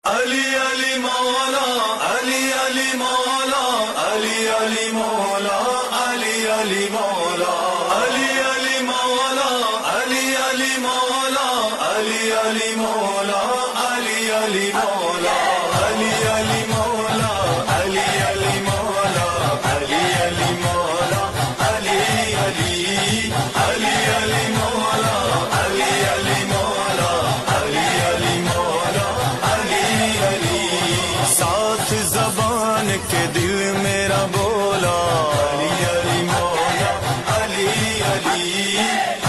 علی علی مولا علی علی مولا علی علی مولا علی علی مولا علی علی مولا علی علی مولا علی علی مولا علی علی مولا علی علی مولا علی علی مولا علی علی مولا علی علی علی علی مولا علی علی مولا علی علی مولا علی علی ساتھ زبان کے دل میرا بولا علی علی مولا علی علی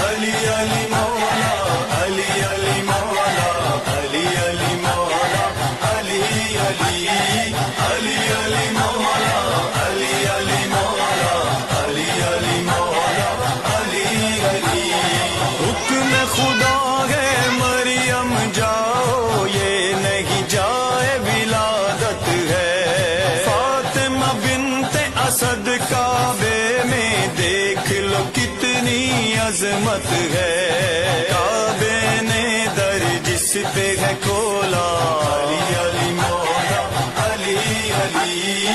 علی علی مولا علی علی مولا علی علی مولا علی علی علی علی مولا علی علی مولا علی علی مولا علی علی حکم خدا ہے مریم جاؤ یہ نہیں جائے ولادت ہے فاطمہ بنت اسد کعبے میں دیکھ لو کتنی عظمت ہے کعبے نے در جس پہ ہے کھولا علی علی مولا علی علی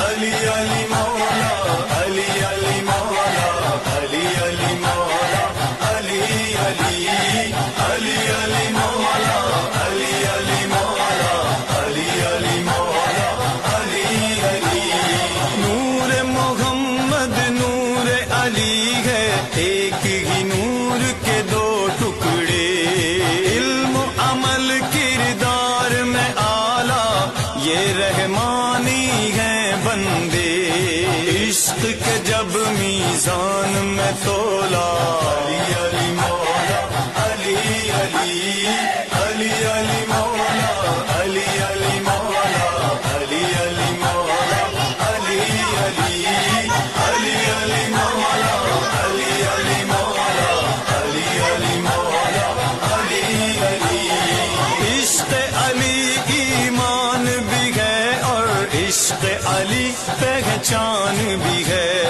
علی علی مولا علی علی مولا علی علی مولا علی علی علی علی مولا علی علی مولا علی علی مولا علی علی نور محمد نور علی ہے ایک ہی نور کے دو ٹکڑے علم و عمل کردار میں اعلیٰ یہ رحمانی ہے بندے عشق کے جب میزان میں تولا علی علی مولا علی علی علی علی مولا علی علی مولا علی علی مولا علی علی علی علی مولا علی علی مولا علی علی مولا علی علی عشق علی ایمان بھی ہے اور عشق علی پہچان بھی ہے